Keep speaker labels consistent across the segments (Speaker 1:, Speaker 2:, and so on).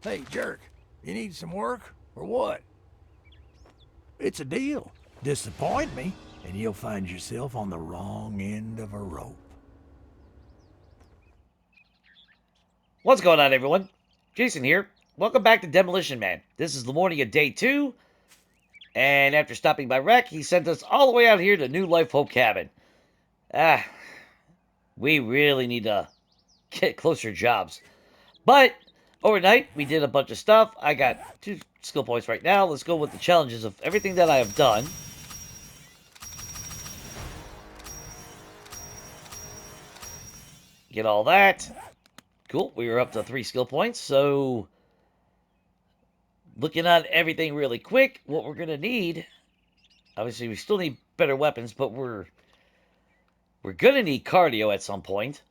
Speaker 1: Hey, jerk, you need some work, or what? It's a deal. Disappoint me, and you'll find yourself on the wrong end of a rope.
Speaker 2: What's going on, everyone? Jason here. Welcome back to Demolition Man. This is the morning of day 2, and after stopping by Rec, he sent us all the way out here to New Life Hope Cabin. We really need to get closer jobs. But overnight, we did a bunch of stuff. I got 2 skill points right now. Let's go with the challenges of everything that I have done. Get all that. Cool. We were up to 3 skill points, so looking at everything really quick, what we're going to need, obviously we still need better weapons, but we're going to need cardio at some point.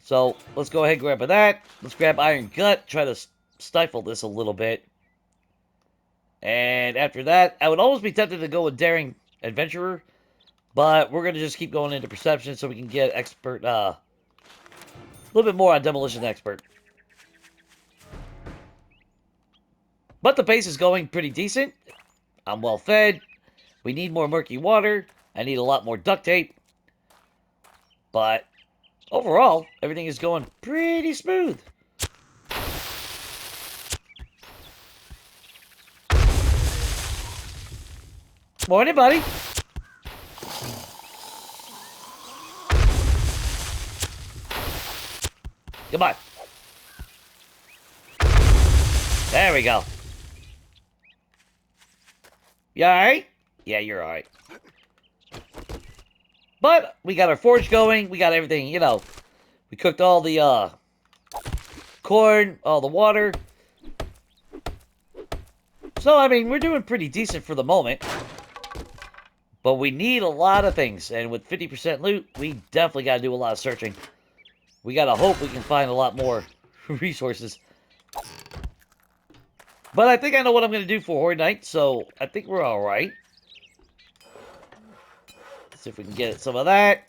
Speaker 2: So let's go ahead and grab that. Let's grab Iron Gut, try to stifle this a little bit. And after that, I would almost be tempted to go with Daring Adventurer, but we're going to just keep going into Perception so we can get Expert, a little bit more on Demolition Expert. But the pace is going pretty decent. I'm well fed. We need more murky water. I need a lot more duct tape. But overall, everything is going pretty smooth. Morning, buddy. Come on. There we go. You alright? Yeah, you're alright. But we got our forge going. We got everything, you know. We cooked all the corn, all the water. So, I mean, we're doing pretty decent for the moment. But we need a lot of things. And with 50% loot, we definitely got to do a lot of searching. We got to hope we can find a lot more resources. But I think I know what I'm going to do for Horde Night, so I think we're alright. Let's see if we can get some of that.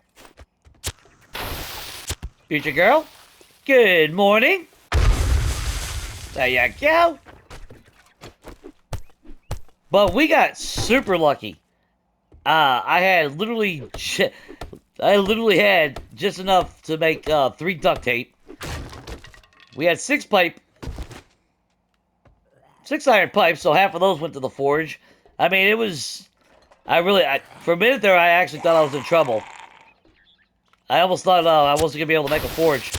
Speaker 2: Future girl, good morning. There you go. But we got super lucky. I literally had just enough to make 3 duct tape. We had 6 iron pipes, so half of those went to the forge. I mean, it was... for a minute there, I actually thought I was in trouble. I almost thought I wasn't going to be able to make a forge.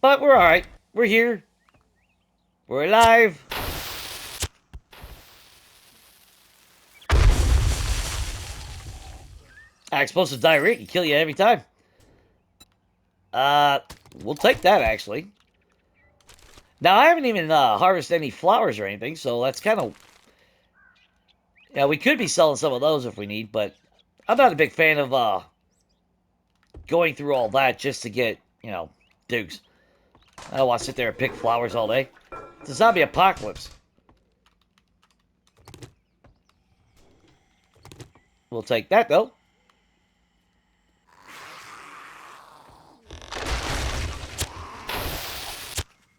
Speaker 2: But we're alright. We're here. We're alive. Explosive diarrhea can kill you every time. We'll take that, actually. Now, I haven't even harvested any flowers or anything, so that's kind of... Yeah, we could be selling some of those if we need, but I'm not a big fan of going through all that just to get, you know, dukes. I don't want to sit there and pick flowers all day. It's a zombie apocalypse. We'll take that, though.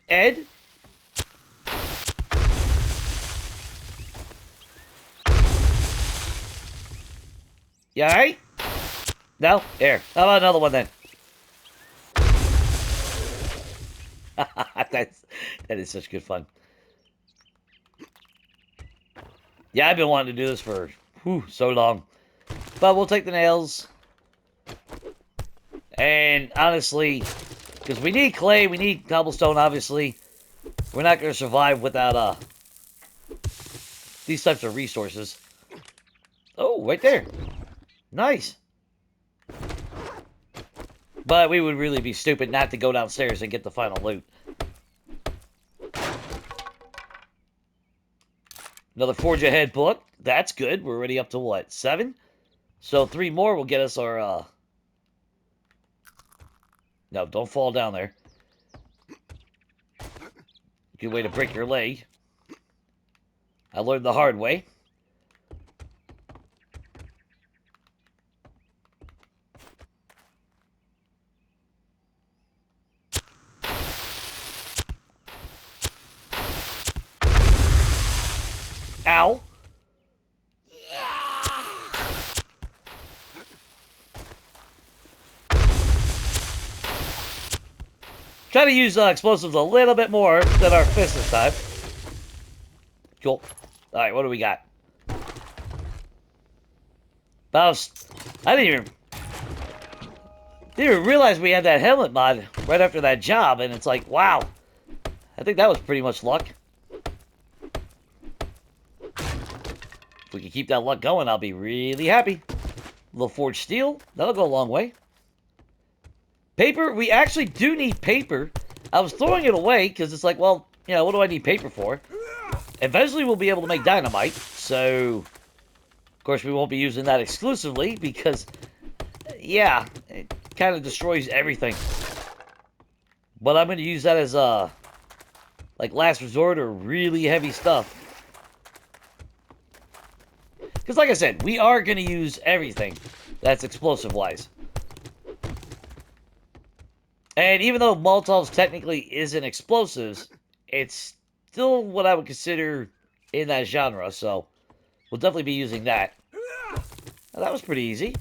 Speaker 2: Ed? You alright? No? Here. How about another one, then? That is such good fun. Yeah, I've been wanting to do this for so long. But we'll take the nails. And honestly, because we need clay, we need cobblestone, obviously. We're not going to survive without these types of resources. Oh, right there. Nice. But we would really be stupid not to go downstairs and get the final loot. Another forge ahead book. That's good. We're already up to what? 7? So 3 more will get us our... No, don't fall down there. Good way to break your leg. I learned the hard way. Ow. Try to use explosives a little bit more than our fist this time. Cool. Alright, what do we got? I didn't even realize we had that helmet mod right after that job, and it's like, wow. I think that was pretty much luck. If we can keep that luck going, I'll be really happy. A little forged steel, that'll go a long way. Paper, we actually do need paper. I was throwing it away because it's like, well, you know, what do I need paper for? Eventually we'll be able to make dynamite, so of course we won't be using that exclusively because, yeah, it kind of destroys everything. But I'm going to use that as, like last resort or really heavy stuff. Because like I said, we are going to use everything that's explosive-wise. And even though Molotovs technically isn't explosives, it's still what I would consider in that genre, so we'll definitely be using that. Now, that was pretty easy.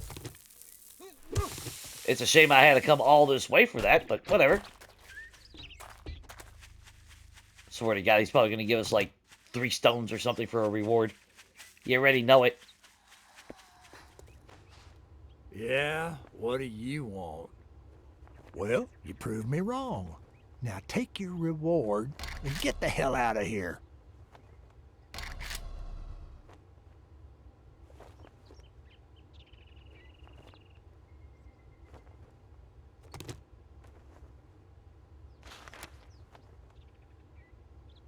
Speaker 2: It's a shame I had to come all this way for that, but whatever. Swear to God, he's probably going to give us like 3 stones or something for a reward. You already know it.
Speaker 1: Yeah, what do you want? Well, you proved me wrong. Now take your reward and get the hell out of here.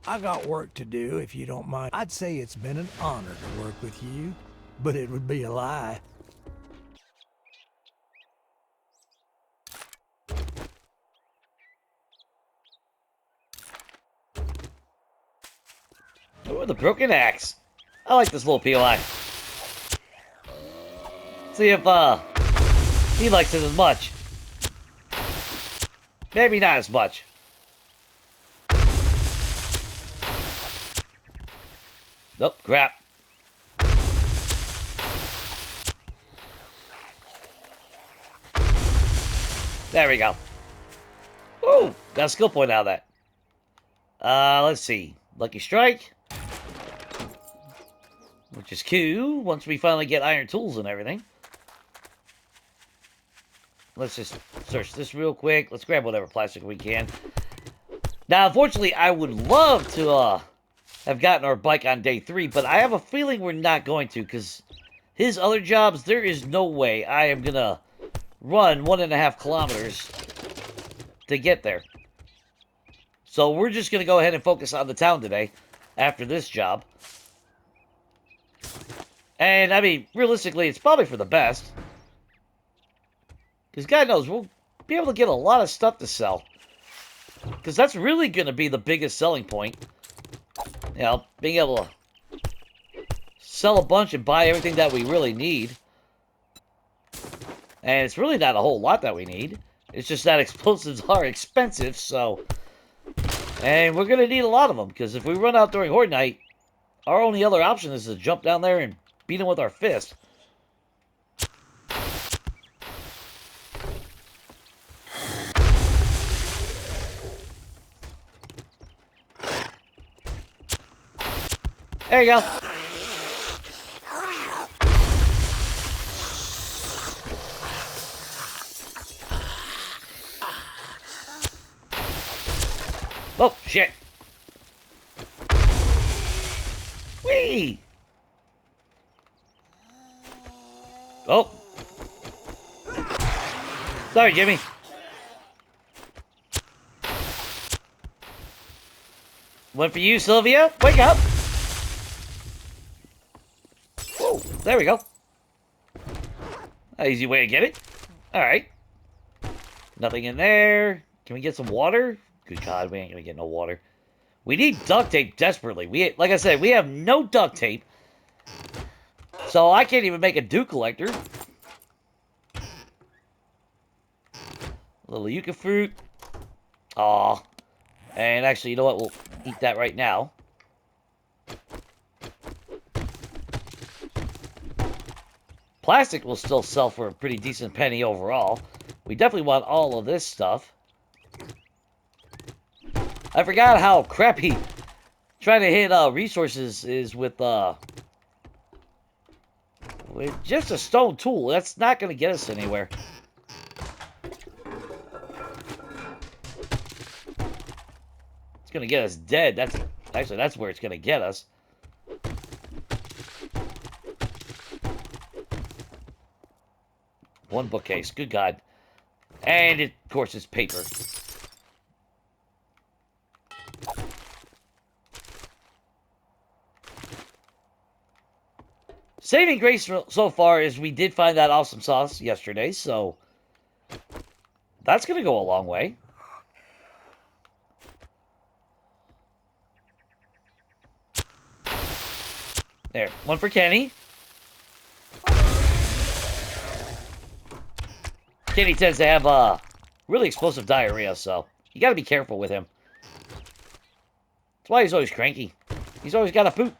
Speaker 1: I got work to do, if you don't mind. I'd say it's been an honor to work with you, but it would be a lie.
Speaker 2: Ooh, the broken axe. I like this little POI. See if, he likes it as much. Maybe not as much. Nope, crap. There we go. Ooh, got a skill point out of that. Let's see. Lucky Strike. Which is cool, once we finally get iron tools and everything. Let's just search this real quick. Let's grab whatever plastic we can. Now, unfortunately, I would love to have gotten our bike on day 3, but I have a feeling we're not going to, because his other jobs, there is no way I am going to run 1.5 kilometers to get there. So we're just going to go ahead and focus on the town today after this job. And, I mean, realistically, it's probably for the best. Because God knows, we'll be able to get a lot of stuff to sell. Because that's really going to be the biggest selling point. You know, being able to sell a bunch and buy everything that we really need. And it's really not a whole lot that we need. It's just that explosives are expensive, so... And we're going to need a lot of them, because if we run out during Horde Night, our only other option is to jump down there and beat them with our fist. There you go. Oh, shit. Whee! Oh. Sorry, Jimmy. One for you, Sylvia. Wake up. Whoa, there we go. An easy way to get it. Alright. Nothing in there. Can we get some water? Good God, we ain't gonna get no water. We need duct tape desperately. Like I said, we have no duct tape. So I can't even make a dew collector. A little yucca fruit. Aw. And actually, you know what? We'll eat that right now. Plastic will still sell for a pretty decent penny overall. We definitely want all of this stuff. I forgot how crappy trying to hit resources is with just a stone tool. That's not going to get us anywhere. It's going to get us dead. That's where it's going to get us. One bookcase. Good God. And, of course, it's paper. Saving grace so far is we did find that awesome sauce yesterday, so that's going to go a long way. There. One for Kenny. Kenny tends to have really explosive diarrhea, so you got to be careful with him. That's why he's always cranky. He's always got to poop.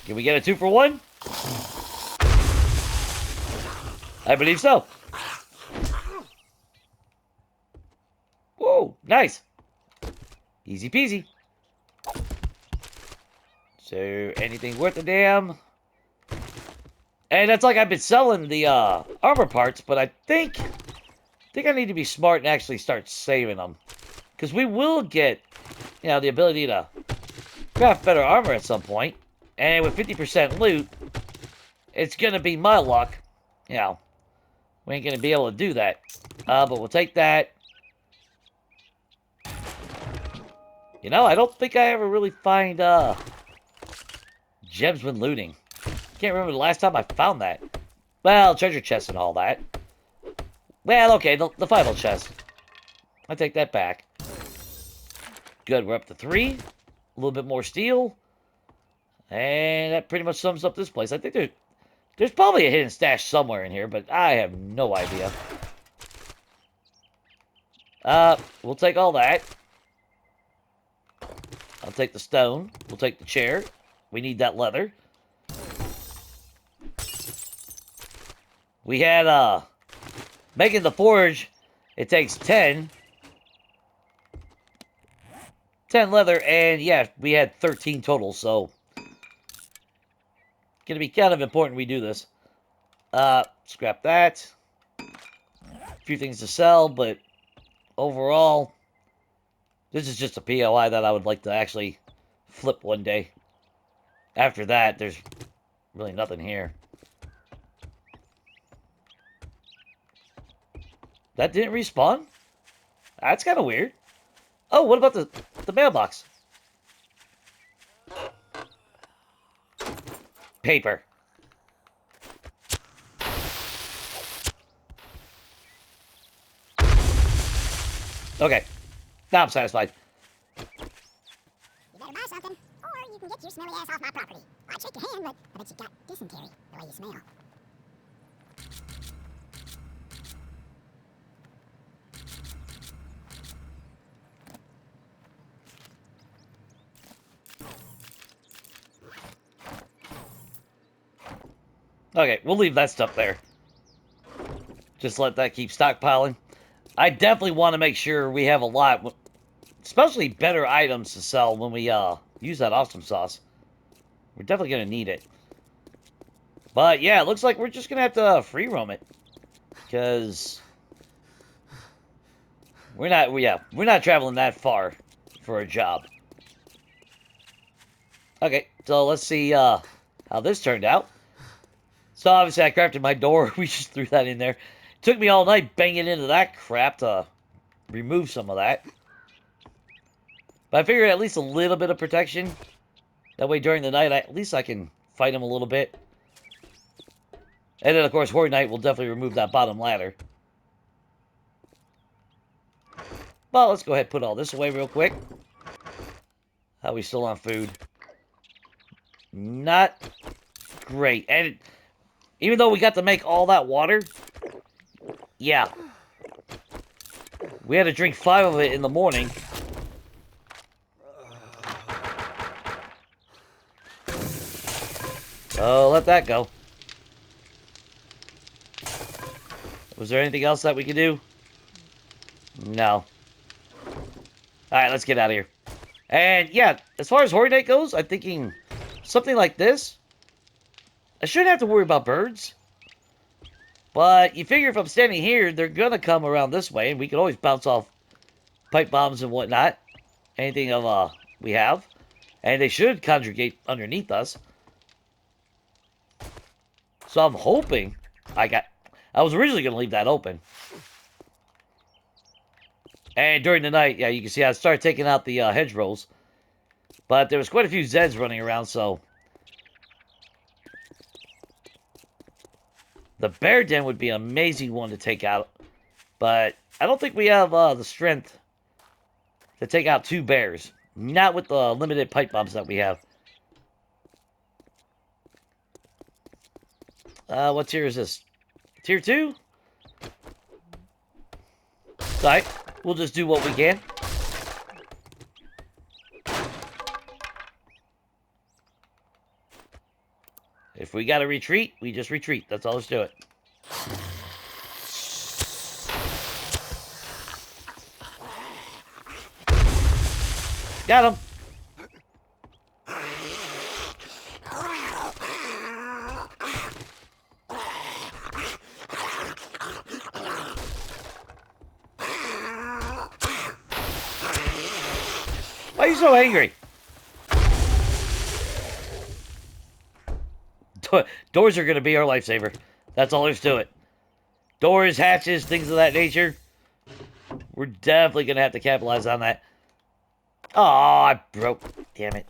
Speaker 2: Can we get a 2-for-1? I believe so. Whoa, nice. Easy peasy. So, anything worth a damn? And that's like I've been selling the armor parts, but I think I need to be smart and actually start saving them. Because we will get, the ability to craft better armor at some point. And with 50% loot, it's going to be my luck. We ain't going to be able to do that. But we'll take that. I don't think I ever really find gems when looting. Can't remember the last time I found that. Well, treasure chests and all that. Well, okay, the final chest. I take that back. Good, we're up to 3. A little bit more steel. And that pretty much sums up this place. I think there's probably a hidden stash somewhere in here, but I have no idea. We'll take all that. I'll take the stone. We'll take the chair. We need that leather. We had, making the forge, it takes 10. 10 leather, and yeah, we had 13 total, so gonna be kind of important we do this. Scrap that. A few things to sell, but overall, this is just a POI that I would like to actually flip one day. After that, there's really nothing here. That didn't respawn? That's kind of weird. Oh, what about the mailbox? Paper. Okay. Now I'm satisfied.
Speaker 3: You better buy something, or you can get your smelly ass off my property. I'd shake your hand, but I bet you got dysentery the way you smell.
Speaker 2: Okay, we'll leave that stuff there. Just let that keep stockpiling. I definitely want to make sure we have a lot, especially better items to sell when we use that awesome sauce. We're definitely going to need it. But yeah, it looks like we're just going to have to free roam it. Because we're not traveling that far for a job. Okay, so let's see how this turned out. So obviously I crafted my door. We just threw that in there. Took me all night banging into that crap to remove some of that. But I figured at least a little bit of protection. That way during the night, at least I can fight him a little bit. And then of course Horde Night will definitely remove that bottom ladder. Well, let's go ahead and put all this away real quick. How are we still on food? Not great. And even though we got to make all that water, yeah. We had to drink 5 of it in the morning. So let that go. Was there anything else that we could do? No. Alright, let's get out of here. And yeah, as far as Horror Night goes, I'm thinking something like this. I shouldn't have to worry about birds. But you figure if I'm standing here, they're gonna come around this way, and we can always bounce off pipe bombs and whatnot. Anything of we have. And they should congregate underneath us. So I'm hoping I was originally gonna leave that open. And during the night, yeah, you can see I started taking out the hedgerows. But there was quite a few Zeds running around, so... The bear den would be an amazing one to take out. But I don't think we have the strength to take out 2 bears. Not with the limited pipe bombs that we have. What tier is this? Tier 2? Alright, we'll just do what we can. If we gotta retreat, we just retreat. That's all, let's do it. Got him. Why are you so angry? Doors are going to be our lifesaver. That's all there's to it. Doors, hatches, things of that nature. We're definitely going to have to capitalize on that. Oh, I broke. Damn it.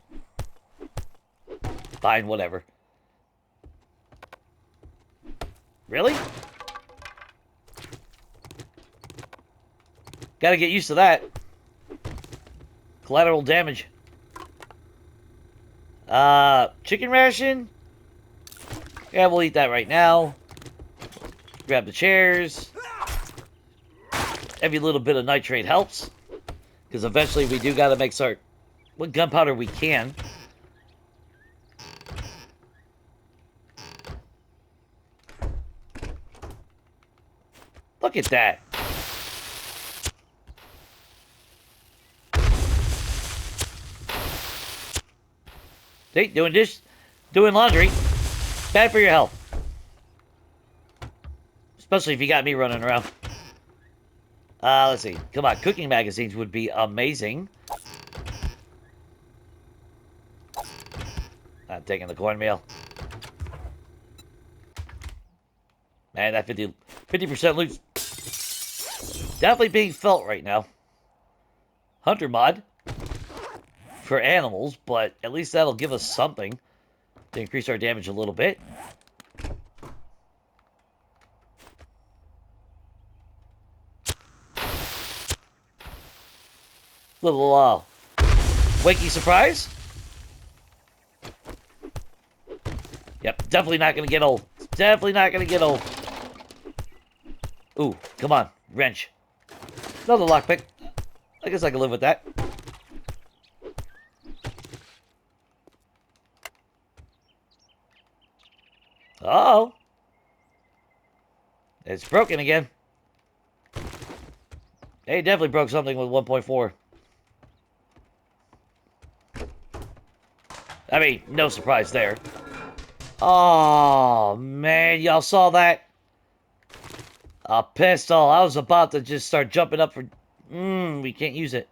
Speaker 2: Fine, whatever. Really? Gotta get used to that. Collateral damage. Chicken ration? Yeah, we'll eat that right now. Grab the chairs. Every little bit of nitrate helps. Because eventually we do gotta make what gunpowder we can. Look at that. See, doing laundry. Bad for your health. Especially if you got me running around. Let's see. Come on, cooking magazines would be amazing. Not taking the cornmeal. Man, that 50% loot definitely being felt right now. Hunter mod for animals, but at least that'll give us something to increase our damage a little bit. Little wakey surprise. Yep, definitely not gonna get old. Definitely not gonna get old. Ooh, come on, wrench. Another lockpick. I guess I can live with that. Uh-oh. It's broken again. They definitely broke something with 1.4. I mean, no surprise there. Oh, man, y'all saw that? A pistol. I was about to just start jumping up for... we can't use it.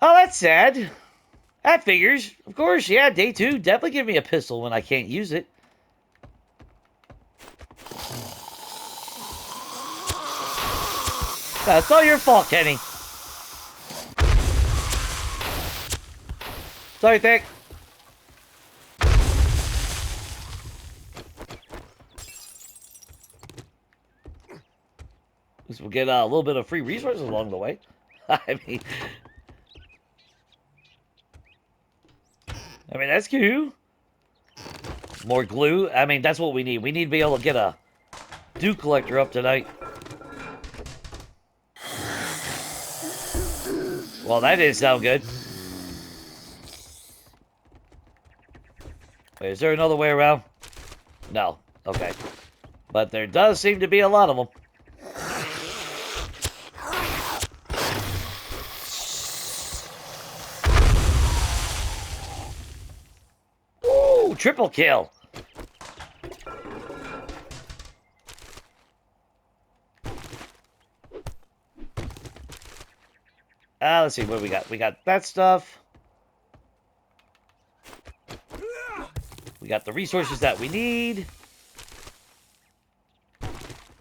Speaker 2: Oh, that's sad. That figures. Of course, yeah, day 2. Definitely give me a pistol when I can't use it. That's all your fault, Kenny. Sorry, Thick. At least we'll get a little bit of free resources along the way. I mean... I mean, that's cool. More glue. I mean, that's what we need. We need to be able to get a dew collector up tonight. Well, that didn't sound good. Wait, is there another way around? No. Okay. But there does seem to be a lot of them. Ooh, triple kill. Let's see what we got. We got that stuff. We got the resources that we need.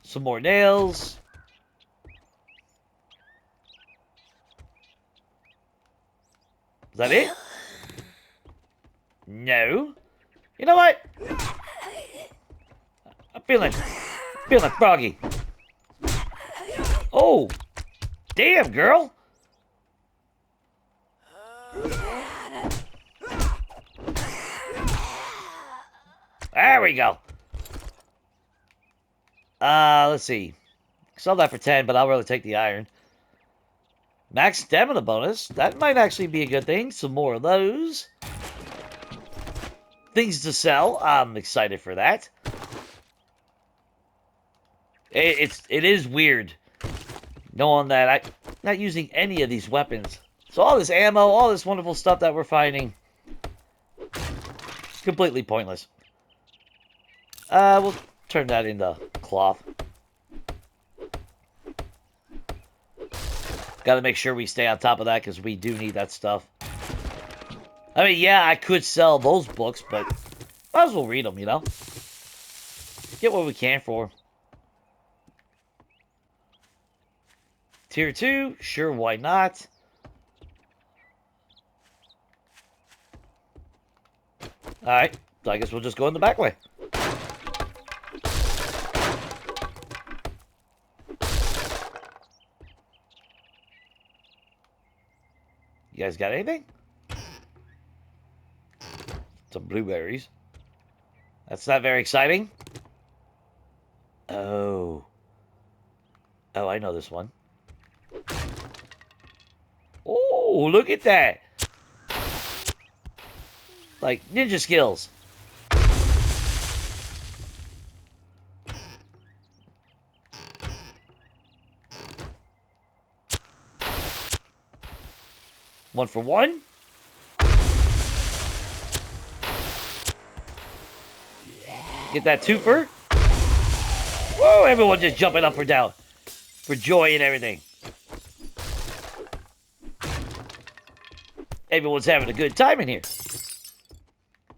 Speaker 2: Some more nails. Is that it? No. You know what? I'm feeling froggy. Oh, damn, girl. There we go. Let's see. Sell that for 10, but I'll really take the iron. Max stamina bonus. That might actually be a good thing. Some more of those. Things to sell. I'm excited for that. It is weird knowing that I'm not using any of these weapons. So all this ammo, all this wonderful stuff that we're finding, completely pointless. We'll turn that into cloth. Got to make sure we stay on top of that because we do need that stuff. I mean, yeah, I could sell those books, but might as well read them, you know? Get what we can for 'em. Tier 2? Sure, why not? Alright, so I guess we'll just go in the back way. You guys got anything? Some blueberries. That's not very exciting. Oh. Oh, I know this one. Oh, look at that. Like ninja skills. One for one. Get that twofer. Whoa, everyone just jumping up or down for joy and everything. Everyone's having a good time in here.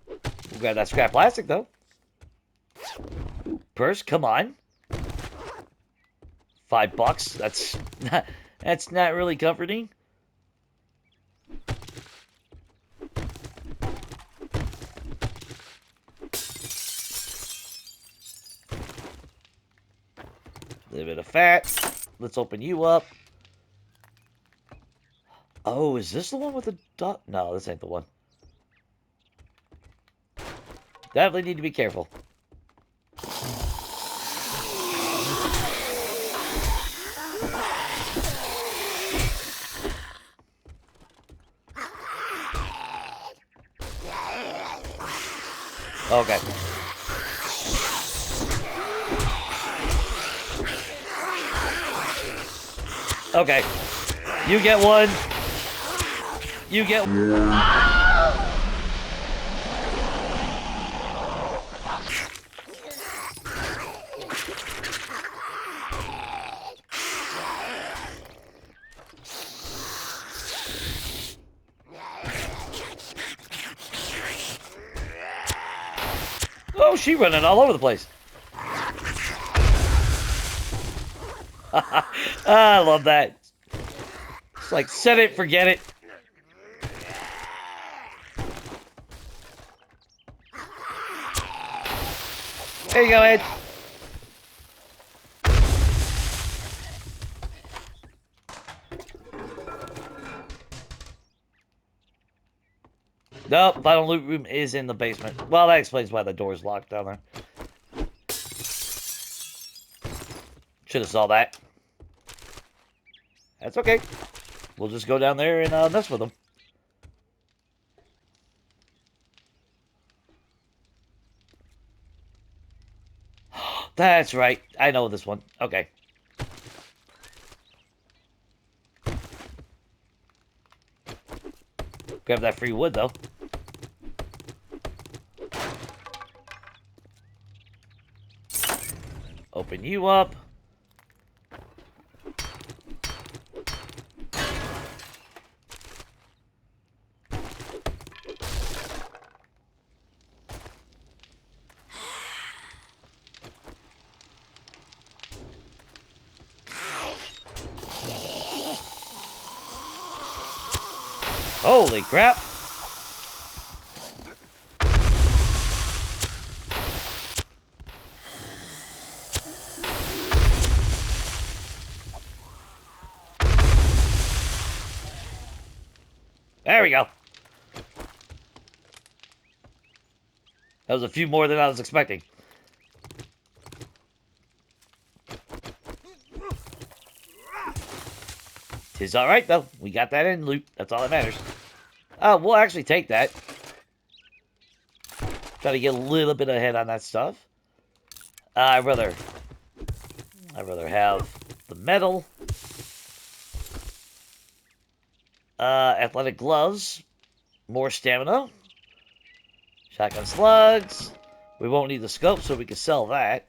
Speaker 2: We'll grab that scrap plastic, though. Ooh, purse, come on. $5. That's not really comforting. A little bit of fat. Let's open you up. Oh, is this the one with the dot? No, this ain't the one. Definitely need to be careful. Okay. Okay. You get one. You get one. Oh, she running all over the place. I love that. It's like, set it, forget it. There you go, Ed. Nope, final loot room is in the basement. Well, that explains why the door's locked down there. Should have saw that. That's okay. We'll just go down there and mess with them. That's right. I know this one. Okay. Grab that free wood, though. Open you up. Holy crap! There we go. That was a few more than I was expecting. Tis alright, though. We got that in loot. That's all that matters. We'll actually take that. Try to get a little bit ahead on that stuff. I'd rather have the metal. Athletic gloves. More stamina. Shotgun slugs. We won't need the scope, so we can sell that.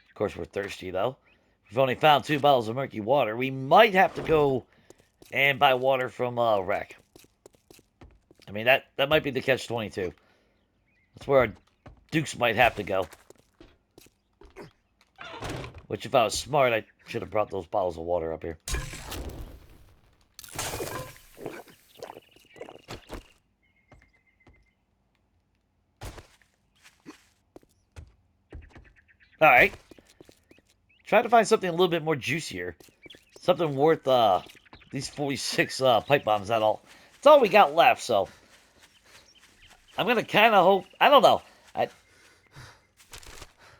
Speaker 2: Of course, we're thirsty, though. We've only found 2 bottles of murky water. We might have to go and buy water from Wreck. I mean, that might be the catch-22. That's where our Dukes might have to go. Which, if I was smart, I should have brought those bottles of water up here. Alright. Try to find something a little bit more juicier. Something worth these 46 pipe bombs. That's all we got left, so I'm gonna kind of hope. I don't know.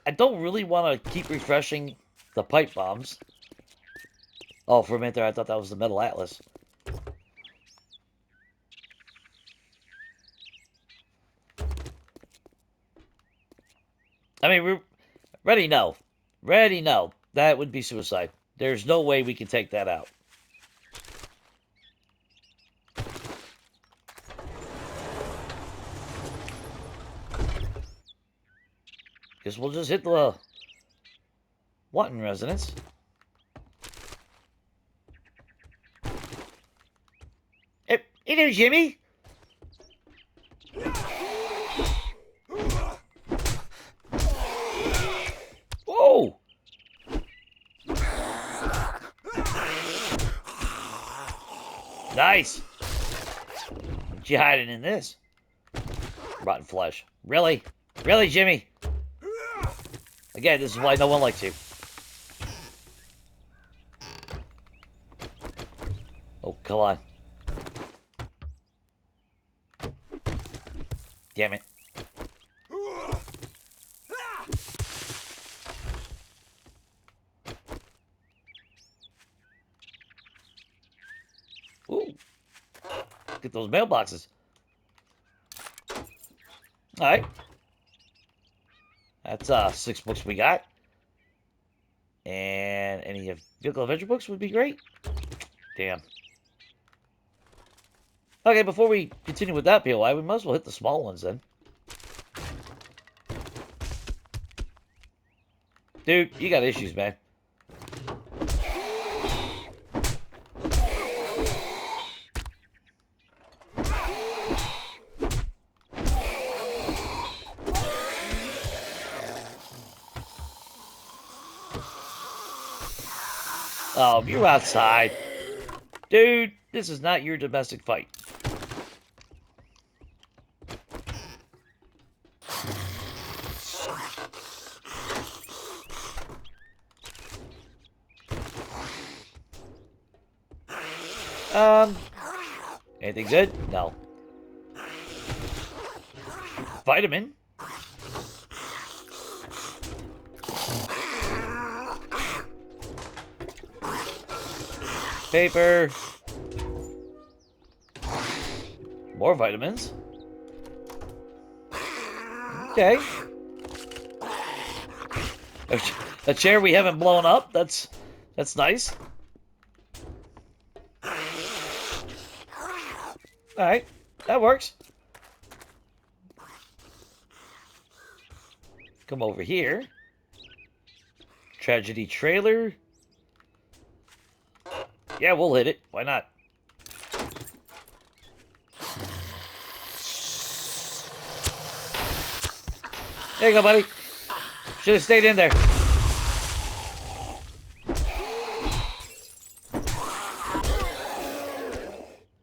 Speaker 2: I don't really want to keep refreshing the pipe bombs. Oh, for a minute there, I thought that was the Metal Atlas. I mean, we're ready. No, ready. No, that would be suicide. There's no way we can take that out. Guess we'll just hit the Wanton Resonance. Hey there, Jimmy. Whoa! Nice. What you hiding in this? Rotten flesh. Really? Really, Jimmy? Again, this is why no one likes you. Oh, come on. Damn it. Ooh. Get those mailboxes. Alright. That's 6 books we got. And any vehicle adventure books would be great. Damn. Okay, before we continue with that POI, we might as well hit the small ones then. Dude, you got issues, man. Oh, you're outside. Dude, this is not your domestic fight. Anything good? No. Vitamin? Paper. More vitamins. Okay. A chair we haven't blown up. That's nice. Alright. That works. Come over here. Tragedy trailer. Yeah, we'll hit it. Why not? There you go, buddy. Should have stayed in there.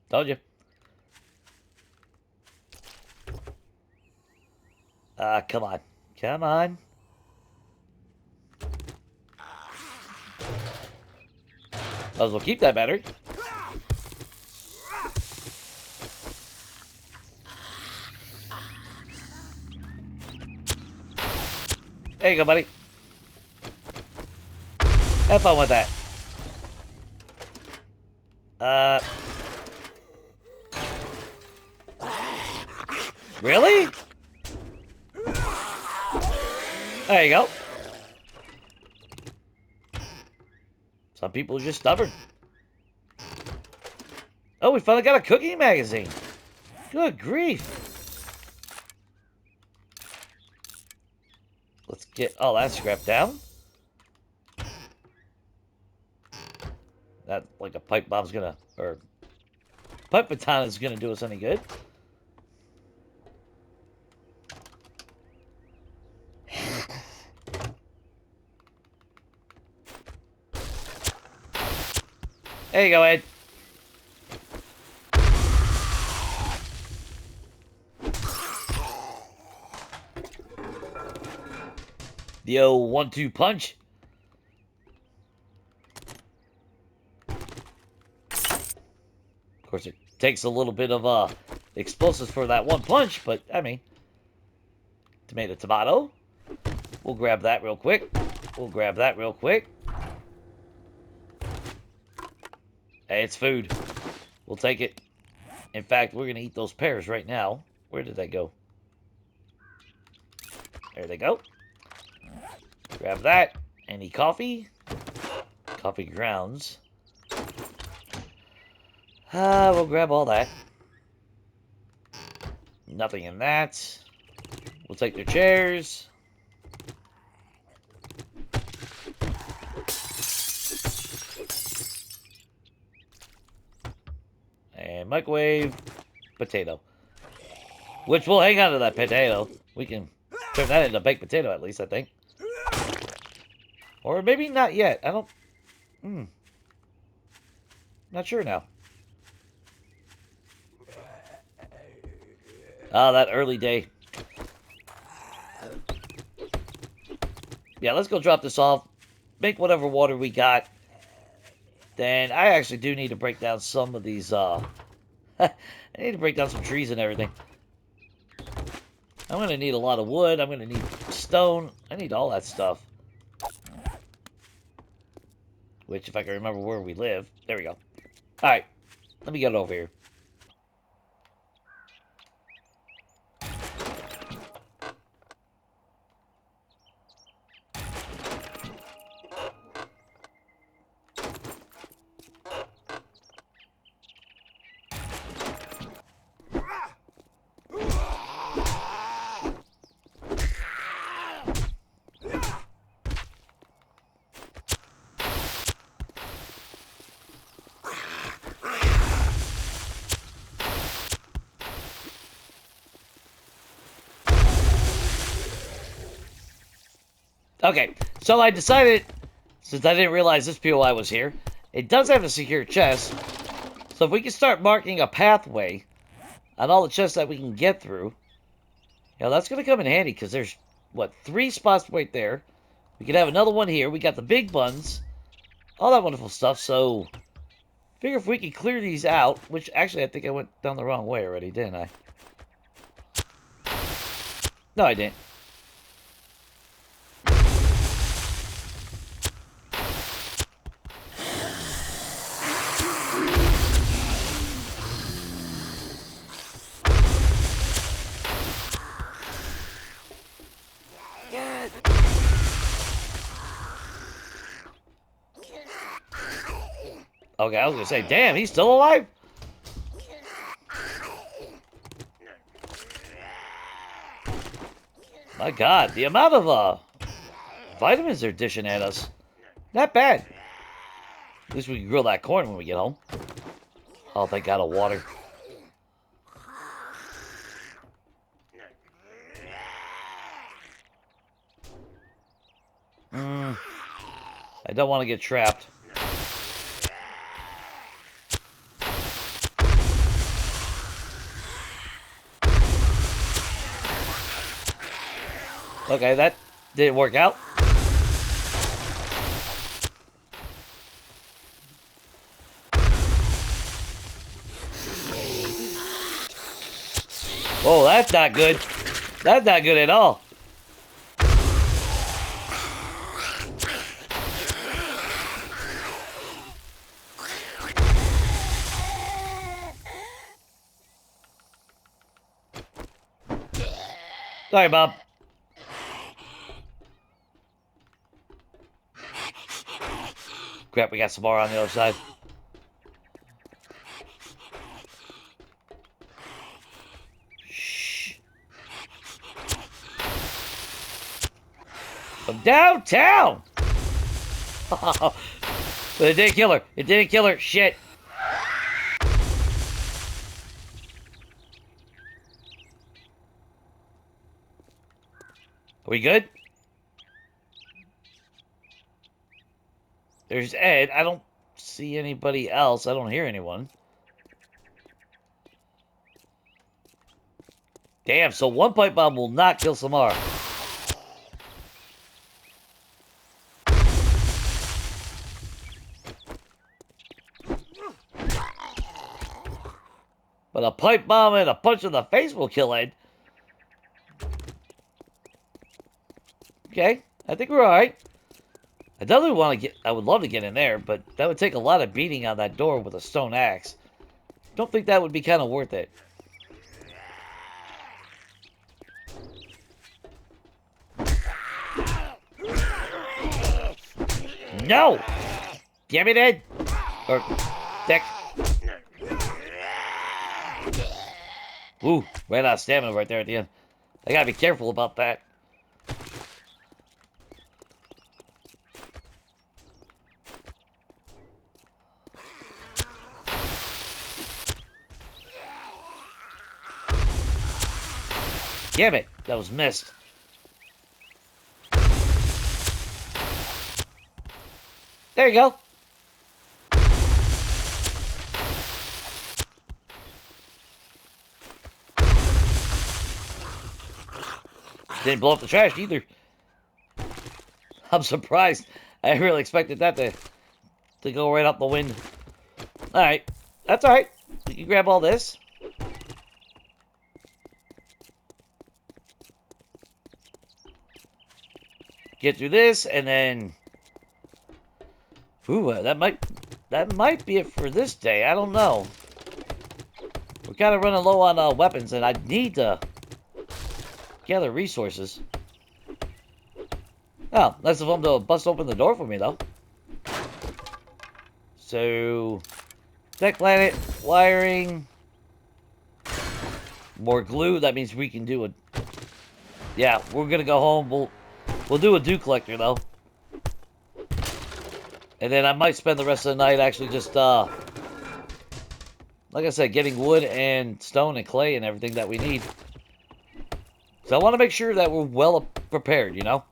Speaker 2: Told you. Come on. Come on. Might as well keep that battery. There you go, buddy. Have fun with that. Really? There you go. Some people are just stubborn. Oh, we finally got a cooking magazine. Good grief. Let's get all that scrap down. That, like a pipe bomb's gonna, or pipe baton is gonna do us any good. There you go, Ed. The old 1-2 punch. Of course, it takes a little bit of explosives for that one punch, but I mean, tomato, tomato. We'll grab that real quick. We'll grab that real quick. Hey, it's food. We'll take it. In fact, we're gonna eat those pears right now. Where did they go? There they go. Grab that. Any coffee? Coffee grounds. We'll grab all that. Nothing in that. We'll take their chairs. And microwave potato. Which we'll hang on to that potato. We can turn that into baked potato at least, I think. Or maybe not yet. I don't... Not sure now. Ah, that early day. Yeah, let's go drop this off. Make whatever water we got. Then I actually do need to break down some of these, I need to break down some trees and everything. I'm going to need a lot of wood. I'm going to need stone. I need all that stuff. Which, if I can remember where we live. There we go. Alright. Let me get it over here. Okay, so I decided, since I didn't realize this POI was here, it does have a secure chest. So if we can start marking a pathway on all the chests that we can get through, you know, that's going to come in handy because there's, what, 3 spots right there. We could have another one here. We got the big buns, all that wonderful stuff. So Figure if we can clear these out, which actually I think I went down the wrong way already, didn't I? No, I didn't. Okay, I was gonna say, damn, he's still alive? My God, the amount of vitamins they're dishing at us. Not bad. At least we can grill that corn when we get home. Oh, thank God of water. I don't want to get trapped. Okay, that didn't work out. Oh, that's not good. That's not good at all. Sorry, Bob. Crap, we got some more on the other side. Shh. From downtown! But it didn't kill her. It didn't kill her. Shit. Are we good? There's Ed. I don't see anybody else. I don't hear anyone. Damn, so one pipe bomb will not kill Samara. But a pipe bomb and a punch in the face will kill Ed. Okay, I think we're alright. I definitely want to get... I would love to get in there, but that would take a lot of beating on that door with a stone axe. Don't think that would be kind of worth it. No! Damn it, Ed! Or... Dick. Ooh, ran out of stamina right there at the end. I gotta be careful about that. Damn it, that was missed. There you go. Didn't blow up the trash either. I'm surprised. I really expected that to go right up the wind. Alright. That's alright. You can grab all this. Get through this, and then... Ooh, that might be it for this day. I don't know. We're kind of running low on weapons, and I need to gather resources. Oh, nice of them to bust open the door for me, though. So, tech planet, wiring, more glue. That means we can do a... Yeah, we're gonna go home. We'll do a dew collector, though. And then I might spend the rest of the night actually just, like I said, getting wood and stone and clay and everything that we need. So I want to make sure that we're well prepared, you know?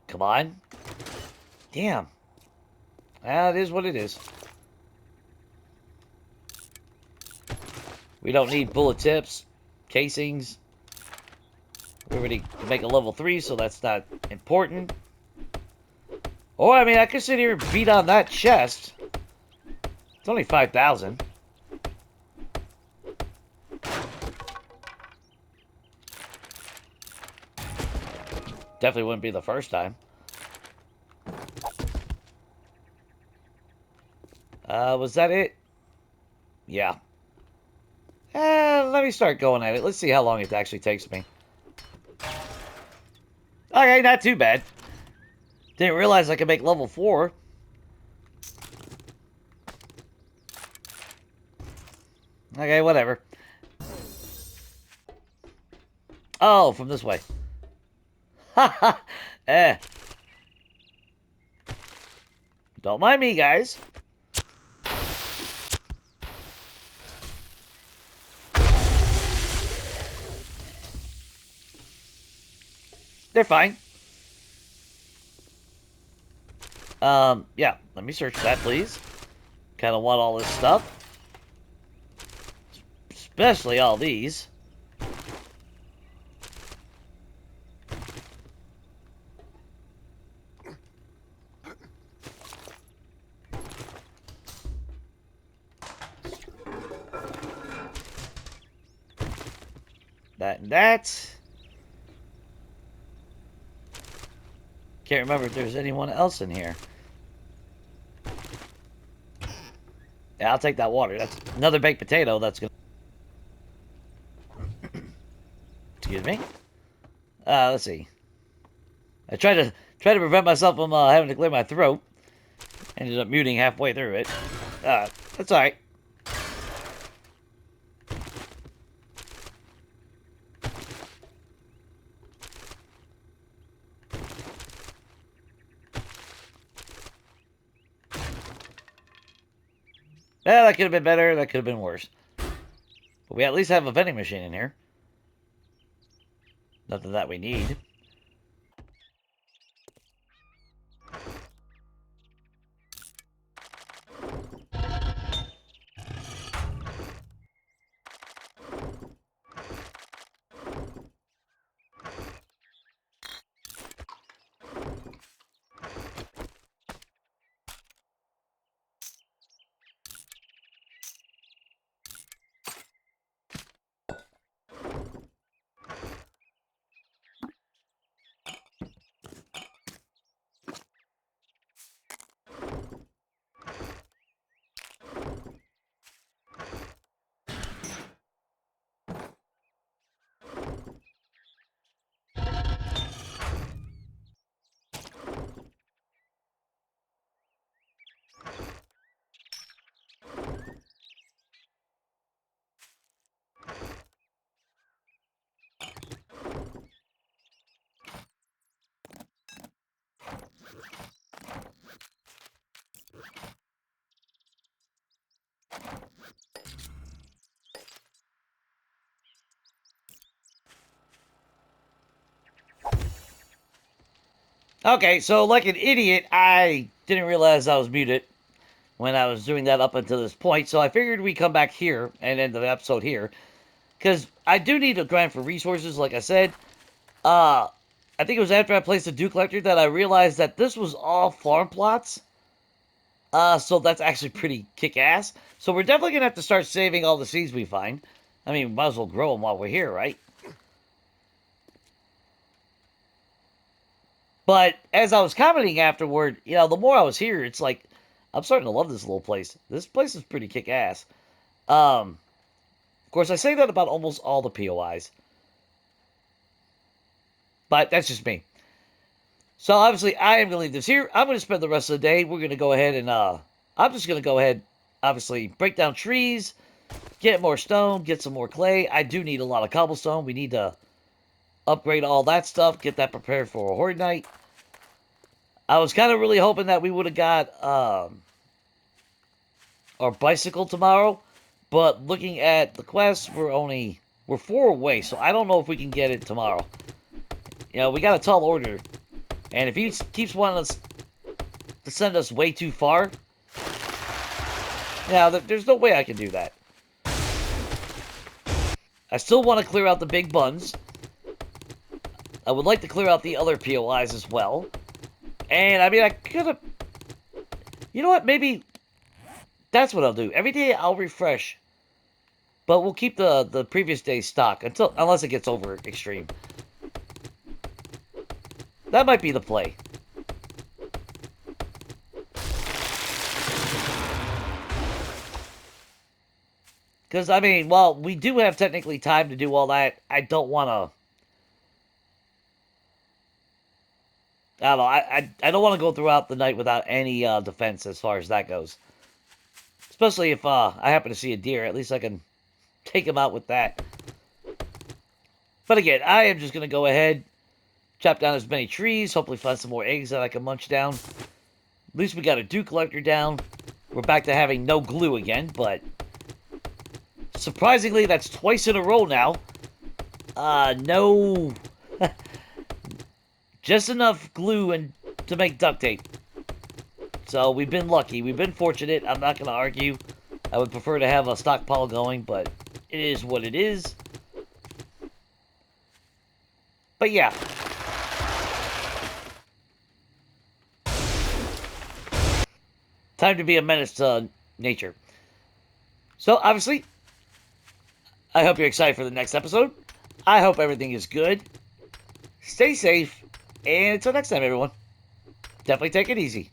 Speaker 2: Come on. Damn. That is what it is. We don't need bullet tips, casings. We already make a level 3, so that's not important. Or, I mean, I could sit here and beat on that chest. It's only 5,000. Definitely wouldn't be the first time. Was that it? Yeah. Let me start going at it. Let's see how long it actually takes me. Okay, not too bad. Didn't realize I could make level 4. Okay, whatever. Oh, from this way. Haha. Don't mind me, guys. They're fine. Yeah, let me search that, please. Kind of want all this stuff. Especially all these. That and that. Can't remember if there's anyone else in here. Yeah, I'll take that water. That's another baked potato. That's gonna. Excuse me. Let's see. I tried to prevent myself from having to clear my throat. Ended up muting halfway through it. That's all right. Yeah, that could have been better. That could have been worse. But we at least have a vending machine in here. Nothing that we need. Okay, so like an idiot, I didn't realize I was muted when I was doing that up until this point. So I figured we'd come back here and end the episode here. Because I do need to grind for resources, like I said. I think it was after I placed the dew collector that I realized that this was all farm plots. So that's actually pretty kick-ass. So we're definitely going to have to start saving all the seeds we find. I mean, might as well grow them while we're here, right? But as I was commenting afterward, you know, the more I was here, it's like, I'm starting to love this little place. This place is pretty kick-ass. Of course, I say that about almost all the POIs. But that's just me. So obviously, I am going to leave this here. I'm going to spend the rest of the day. We're going to go ahead and, I'm just going to go ahead, obviously, break down trees, get more stone, get some more clay. I do need a lot of cobblestone. We need to upgrade all that stuff, get that prepared for a Horde Night. I was kind of really hoping that we would have got our bicycle tomorrow, but looking at the quest, we're 4 away, so I don't know if we can get it tomorrow. You know, we got a tall order, and if he keeps wanting us to send us way too far, yeah, there's no way I can do that. I still want to clear out the big buns. I would like to clear out the other POIs as well. And, I mean, I could have... You know what? Maybe that's what I'll do. Every day I'll refresh. But we'll keep the previous day's stock unless it gets over extreme. That might be the play. Because, I mean, while we do have technically time to do all that, I don't want to... I don't know. I don't want to go throughout the night without any defense as far as that goes. Especially if I happen to see a deer. At least I can take him out with that. But again, I am just going to go ahead, chop down as many trees, hopefully find some more eggs that I can munch down. At least we got a dew collector down. We're back to having no glue again, but... Surprisingly, that's twice in a row now. No... Just enough glue and to make duct tape. So, we've been lucky. We've been fortunate. I'm not going to argue. I would prefer to have a stockpile going, but it is what it is. But yeah. Time to be a menace to nature. So, obviously, I hope you're excited for the next episode. I hope everything is good. Stay safe. And until next time, everyone. Definitely take it easy.